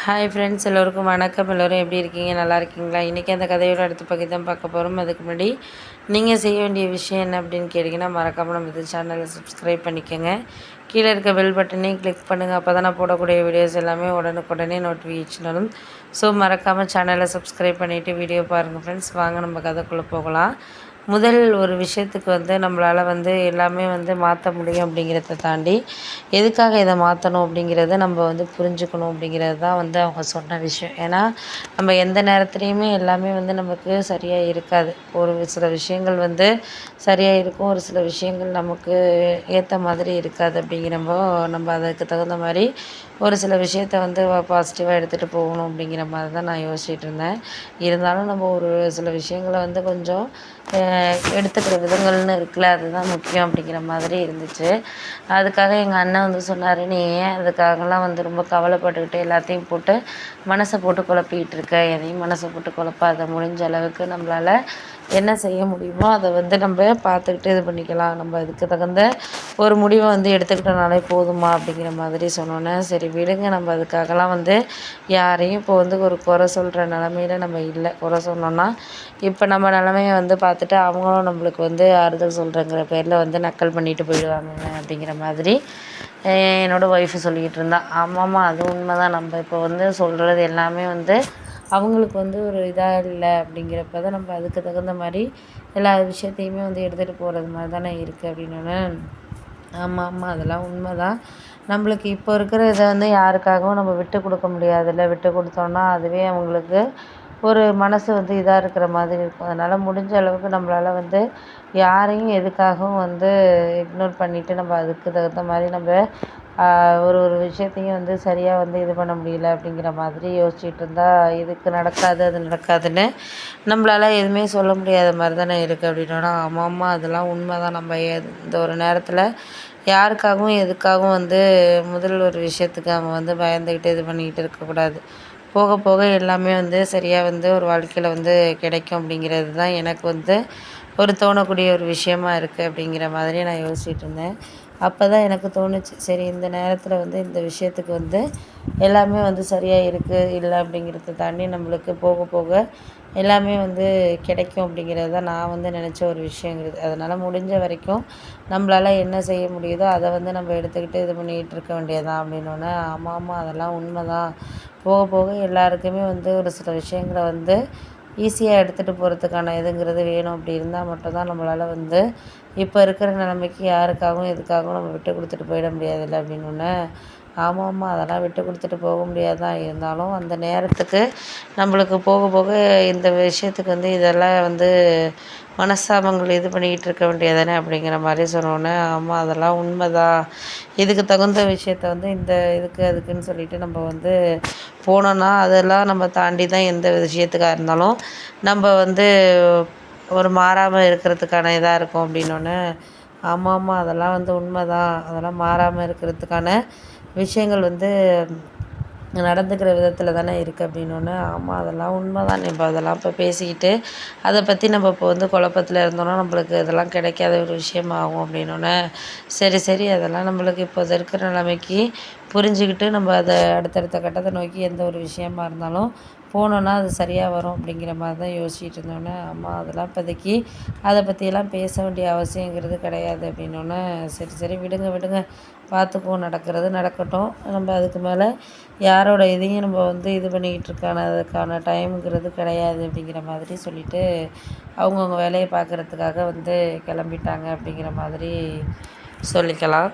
Hi friends, எல்லோருக்கும் வணக்கம். எல்லோரும் எப்படி இருக்கீங்க? நல்லா இருக்கீங்களா? இன்றைக்கி அந்த கதையோட அடுத்த பகுதி தான் பார்க்க போகிறோம். அதுக்கு முன்னாடி நீங்கள் செய்ய வேண்டிய விஷயம் என்ன அப்படின்னு கேட்டிங்கன்னா, மறக்காமல் நம்ம இது சேனலை சப்ஸ்கிரைப் பண்ணிக்கோங்க. கீழே இருக்க பெல் பட்டனையும் கிளிக் பண்ணுங்கள். அப்போ தான் நான் போடக்கூடிய வீடியோஸ் எல்லாமே உடனுக்குடனே நோட்டிஃபிகேஷன் வரும். ஸோ மறக்காமல் சேனலை சப்ஸ்கிரைப் பண்ணிவிட்டு வீடியோ பாருங்கள் ஃப்ரெண்ட்ஸ். வாங்க நம்ம கதைக்குள்ளே போகலாம். முதல் ஒரு விஷயத்துக்கு நம்மளால் எல்லாமே மாற்ற முடியும் அப்படிங்கிறத தாண்டி எதுக்காக இதை மாற்றணும் அப்படிங்கிறத நம்ம புரிஞ்சுக்கணும் அப்படிங்கிறது தான் அவங்க சொன்ன விஷயம். ஏன்னா நம்ம எந்த நேரத்துலையுமே எல்லாமே நமக்கு சரியாக இருக்காது. ஒரு சில விஷயங்கள் சரியாக இருக்கும், ஒரு சில விஷயங்கள் நமக்கு ஏற்ற மாதிரி இருக்காது. அப்படிங்கிறப்போ நம்ம அதுக்கு தகுந்த மாதிரி ஒரு சில விஷயத்த பாசிட்டிவாக எடுத்துகிட்டு போகணும் அப்படிங்கிற மாதிரி தான் நான் யோசிச்சுட்டு இருந்தேன். இருந்தாலும் நம்ம ஒரு சில விஷயங்களை கொஞ்சம் எடுத்துக்கிற விதங்கள்னு இருக்குல்ல, அதுதான் முக்கியம் அப்படிங்கிற மாதிரி இருந்துச்சு. அதுக்காக எங்கள் அண்ணன் சொன்னார், நீ ஏன் அதுக்காகலாம் ரொம்ப கவலைப்பட்டுக்கிட்டு எல்லாத்தையும் போட்டு மனசை போட்டு குழப்பிக்கிட்டு இருக்க, எதையும் மனசை போட்டு குழப்பாத, முடிஞ்ச அளவுக்கு நம்மளால் என்ன செய்ய முடியுமோ அதை நம்ம பார்த்துக்கிட்டு இது பண்ணிக்கலாம், நம்ம அதுக்கு தகுந்த ஒரு முடிவை எடுத்துக்கிட்டனாலே போதுமா அப்படிங்கிற மாதிரி சொன்னோன்னே, சரி விடுங்க, நம்ம அதுக்காகலாம் யாரையும் இப்போ ஒரு குறை சொல்கிற நிலமையில நம்ம இல்லை. குறை சொன்னோன்னா இப்போ நம்ம நிலமைய பார்த்துட்டு அவங்களும் நம்மளுக்கு ஆறுதல் சொல்கிறேங்கிற பேரில் நக்கல் பண்ணிட்டு போயிடுவாங்க அப்படிங்கிற மாதிரி என்னோடய ஒய்ஃபு சொல்லிக்கிட்டு இருந்தா. ஆமாம்மா, அது உண்மை தான். நம்ம இப்போ சொல்கிறது எல்லாமே அவங்களுக்கு ஒரு இதாக இல்லை அப்படிங்கிறப்ப தான் நம்ம அதுக்கு தகுந்த மாதிரி எல்லா விஷயத்தையுமே எடுத்துகிட்டு போகிறது மாதிரி தானே இருக்குது அப்படின்னோடனே, ஆமாம் ஆமாம், அதெல்லாம் உண்மை தான். நம்மளுக்கு இப்போ இருக்கிற இதை யாருக்காகவும் நம்ம விட்டு கொடுக்க முடியாதுல்ல. விட்டு கொடுத்தோன்னா அதுவே அவங்களுக்கு ஒரு மனசு இதாக இருக்கிற மாதிரி இருக்கும். அதனால் முடிஞ்ச அளவுக்கு நம்மளால் யாரையும் எதுக்காகவும் இக்னோர் பண்ணிவிட்டு நம்ம அதுக்கு தகுந்த மாதிரி நம்ம ஒரு ஒரு விஷயத்தையும் சரியாக இது பண்ண முடியல அப்படிங்கிற மாதிரி யோசிச்சுட்டு இருந்தால் இதுக்கு நடக்காது அது நடக்காதுன்னு நம்மளால் எதுவுமே சொல்ல முடியாத மாதிரி தானே இருக்குது அப்படின்னோன்னா, ஆமாம்மா, அதெல்லாம் உண்மை தான். நம்ம இந்த ஒரு நேரத்தில் யாருக்காகவும் எதுக்காகவும் முதல் ஒரு விஷயத்துக்கு அவங்க பயந்துக்கிட்டு இது பண்ணிக்கிட்டு இருக்கக்கூடாது. போக போக எல்லாமே சரியாக ஒரு வாழ்க்கையில் கிடைக்கும் அப்படிங்கிறது தான் எனக்கு ஒரு தோணக்கூடிய ஒரு விஷயமா இருக்குது அப்படிங்கிற மாதிரி நான் யோசிச்சுட்டு இருந்தேன். அப்போ தான் எனக்கு தோணுச்சு, சரி இந்த நேரத்தில் இந்த விஷயத்துக்கு எல்லாமே சரியாக இருக்குது இல்லை அப்படிங்கிறத தாண்டி நம்மளுக்கு போக போக எல்லாமே கிடைக்கும் அப்படிங்கிறது தான் நான் நினச்ச ஒரு விஷயங்கிறது. அதனால் முடிஞ்ச வரைக்கும் நம்மளால் என்ன செய்ய முடியுதோ அதை நம்ம எடுத்துக்கிட்டு இது பண்ணிகிட்டு இருக்க வேண்டியதான் அப்படின்னோடனே, ஆமாம் ஆமாம், அதெல்லாம் உண்மை தான். போக போக எல்லாருக்குமே ஒரு சில விஷயங்களை ஈஸியாக எடுத்துகிட்டு போகிறதுக்கான இதுங்கிறது வேணும். அப்படி இருந்தால் மட்டும்தான் நம்மளால் இப்போ இருக்கிற நிலைமைக்கு யாருக்காகவும் எதுக்காகவும் நம்ம விட்டு கொடுத்துட்டு போயிட முடியாதுல்ல அப்படின்னோடனே, ஆமாம் ஆமாம், அதெல்லாம் விட்டு கொடுத்துட்டு போக முடியாது தான். இருந்தாலும் அந்த நேரத்துக்கு நம்மளுக்கு போக போக இந்த விஷயத்துக்கு இதெல்லாம் மனஸ்தாபங்கள் இது பண்ணிக்கிட்டு இருக்க வேண்டியதானே அப்படிங்கிற மாதிரி சொன்னோன்னே, ஆமாம், அதெல்லாம் உண்மை தான். இதுக்கு தகுந்த விஷயத்த இந்த இதுக்கு அதுக்குன்னு சொல்லிட்டு நம்ம போனோன்னா அதெல்லாம் நம்ம தாண்டி தான் எந்த விஷயத்துக்காக இருந்தாலும் நம்ம ஒரு மாறாமல் இருக்கிறதுக்கான இதாக இருக்கும் அப்படின்னோடனே, ஆமாம் ஆமாம், அதெல்லாம் உண்மை தான். அதெல்லாம் மாறாமல் இருக்கிறதுக்கான விஷயங்கள் நடந்துக்கிற விதத்தில் தானே இருக்குது அப்படின்னோடனே, ஆமாம், அதெல்லாம் உண்மை தான். இப்போ அதெல்லாம் இப்போ பேசிக்கிட்டு அதை பற்றி நம்ம இப்போ குழப்பத்தில் இருந்தோன்னா நம்மளுக்கு இதெல்லாம் கிடைக்காத ஒரு விஷயமாகும் அப்படின்னோடனே, சரி சரி, அதெல்லாம் நம்மளுக்கு இப்போ இருக்கிற நிலைமைக்கு புரிஞ்சுக்கிட்டு நம்ம அதை அடுத்தடுத்த கட்டத்தை நோக்கி எந்த ஒரு விஷயமா இருந்தாலும் போனோன்னா அது சரியாக வரும் அப்படிங்கிற மாதிரி தான் யோசிச்சுட்டு இருந்தோன்னே, ஆமாம், அதெல்லாம் இப்போதைக்கு அதை பற்றியெல்லாம் பேச வேண்டிய அவசியங்கிறது கிடையாது அப்படின்னோடனே, சரி சரி, விடுங்க விடுங்க, பார்த்துக்குவோம், நடக்கிறது நடக்கட்டும். நம்ம அதுக்கு மேலே யாரோட இதையும் நம்ம இது பண்ணிக்கிட்டு அதுக்கான டைமுங்கிறது கிடையாது அப்படிங்கிற மாதிரி சொல்லிவிட்டு அவங்கவுங்க வேலையை பார்க்குறதுக்காக கிளம்பிட்டாங்க அப்படிங்கிற மாதிரி சொல்லிக்கலாம்.